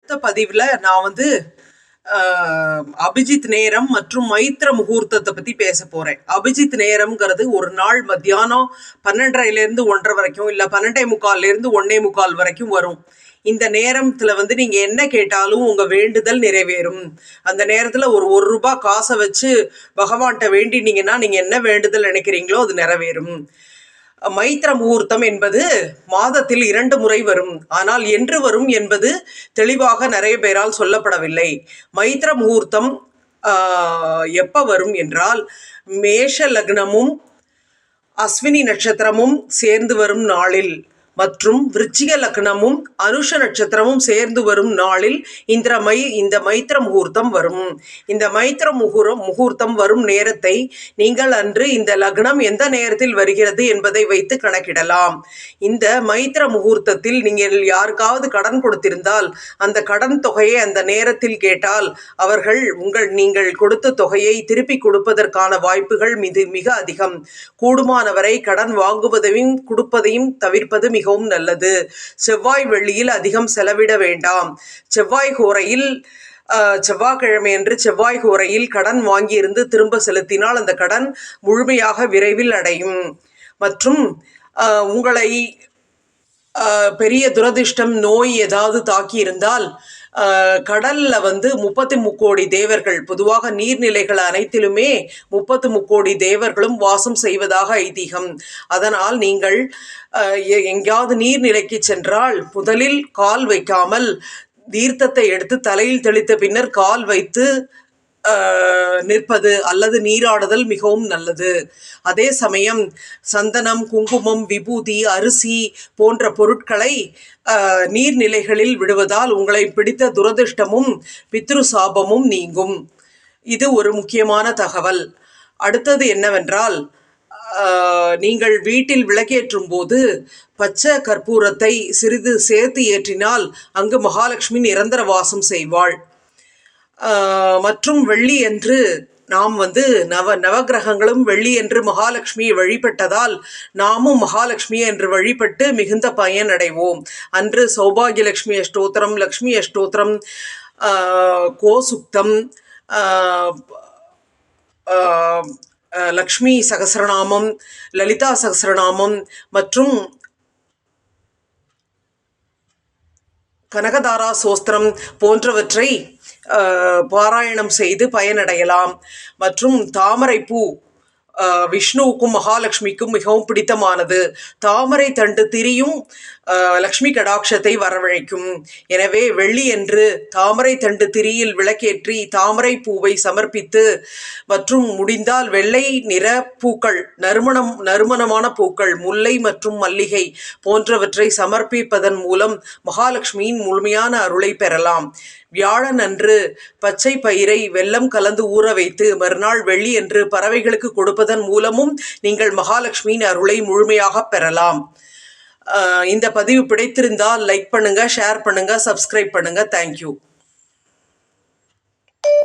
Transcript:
அடுத்த பதிவில் நான் அபிஜித் நேரம் மற்றும் மைத்திர முகூர்த்தத்தை பற்றி பேச போகிறேன். அபிஜித் நேரம்ங்கிறது ஒரு நாள் மத்தியானம் 12:30லேருந்து 1:30 வரைக்கும், இல்லை 12:45லேருந்து 1:45 வரைக்கும் வரும். இந்த நேரத்தில் நீங்கள் என்ன கேட்டாலும் உங்கள் வேண்டுதல் நிறைவேறும். அந்த நேரத்தில் ஒரு ரூபாய் காசை வச்சு பகவான்கிட்ட வேண்டினீங்கன்னா நீங்கள் என்ன வேண்டுதல் நினைக்கிறீங்களோ அது நிறைவேறும். மைத்திர முகூர்த்தம் என்பது மாதத்தில் 2 முறை வரும். ஆனால் என்று வரும் என்பது தெளிவாக நிறைய பேரால் சொல்லப்படவில்லை. மைத்திர முகூர்த்தம் எப்போ வரும் என்றால், மேஷ லக்னமும் அஸ்வினி நட்சத்திரமும் சேர்ந்து வரும் நாளில் மற்றும் விருச்சிக லக்னமும் அனுஷ நட்சத்திரமும் சேர்ந்து வரும் நாளில் இந்த மைத்திர முகூர்த்தம் வரும். இந்த மைத்திர முகூர்த்தம் வரும் நேரத்தை நீங்கள் அன்று இந்த லக்னம் எந்த நேரத்தில் வருகிறது என்பதை வைத்து கணக்கிடலாம். இந்த மைத்திர முகூர்த்தத்தில் நீங்கள் யாருக்காவது கடன் கொடுத்திருந்தால் அந்த கடன் தொகையை அந்த நேரத்தில் கேட்டால் அவர்கள் நீங்கள் கொடுத்த தொகையை திருப்பி கொடுப்பதற்கான வாய்ப்புகள் மிக அதிகம். கூடுமானவரை கடன் வாங்குவதையும் கொடுப்பதையும் தவிர்ப்பது மிகவும் நல்லது. செவ்வாய் வெள்ளியில் அதிகம் செலவிட வேண்டாம். செவ்வாய்க்கிழமையன்று செவ்வாய் ஹோரையில் கடன் வாங்கியிருந்து திரும்ப செலுத்தினால் அந்த கடன் முழுமையாக விரைவில் அடையும். மற்றும் உங்களை பெரிய துரதிர்ஷ்டம் நோய் ஏதாவது தாக்கி இருந்தால் கடல்ல 33 கோடி தேவர்கள், பொதுவாக நீர்நிலைகள் அனைத்திலுமே 33 கோடி தேவர்களும் வாசம் செய்வதாக ஐதீகம். அதனால் நீங்கள் எங்கேயாவது நீர்நிலைக்கு சென்றால் முதலில் கால் வைக்காமல் தீர்த்தத்தை எடுத்து தலையில் தெளித்த பின்னர் கால் வைத்து நிற்பது அல்லது நீராடுதல் மிகவும் நல்லது. அதே சமயம் சந்தனம், குங்குமம், விபூதி, அரிசி போன்ற பொருட்களை நீர்நிலைகளில் விடுவதால் உங்களை பிடித்த துரதிர்ஷ்டமும் பித்ரு சாபமும் நீங்கும். இது ஒரு முக்கியமான தகவல். அடுத்தது என்னவென்றால், நீங்கள் வீட்டில் விளக்கேற்றும் போது பச்சை கற்பூரத்தை சிறிது சேர்த்து ஏற்றினால் அங்கு மகாலட்சுமி நிரந்தர வாசம் செய்வாள். மற்றும் வெள்ளி என்று நாம் நவகிரகங்களும் வெள்ளி என்று மகாலட்சுமியை வழிபட்டதால் நாமும் மகாலட்சுமி என்று வழிபட்டு மிகுந்த பயன் அடைவோம். அன்று சௌபாகியலட்சுமி அஷ்டோத்திரம், லக்ஷ்மி அஷ்டோத்திரம், கோசுக்தம், லக்ஷ்மி சகஸ்ரநாமம், லலிதா சகஸ்ரநாமம் மற்றும் கனகதாரா சோஸ்திரம் போன்றவற்றை பாராயணம் செய்து பயனடையலாம். மற்றும் தாமரைப்பூ விஷ்ணுவுக்கும் மகாலட்சுமிக்கும் மிகவும் பிடித்தமானது. தாமரை தண்டு திரியும் லக்ஷ்மி கடாட்சத்தை வரவழைக்கும். எனவே வெள்ளி என்று தாமரை தண்டு திரியில் விளக்கேற்றி தாமரை பூவை சமர்ப்பித்து மற்றும் முடிந்தால் வெள்ளை நிற பூக்கள், நறுமணமான பூக்கள், முல்லை மற்றும் மல்லிகை போன்றவற்றை சமர்ப்பிப்பதன் மூலம் மகாலட்சுமியின் முழுமையான அருளை பெறலாம். வியாழன் அன்று பச்சை பயிரை வெல்லம் கலந்து ஊற வைத்து மறுநாள் வெள்ளி என்று பறவைகளுக்கு கொடுப்பதன் மூலமும் நீங்கள் மகாலட்சுமியின் அருளை முழுமையாக பெறலாம். இந்த பதிவு பிடித்திருந்தால் லைக் பண்ணுங்க, ஷேர் பண்ணுங்க, சப்ஸ்கிரைப் பண்ணுங்க. தேங்க்யூ.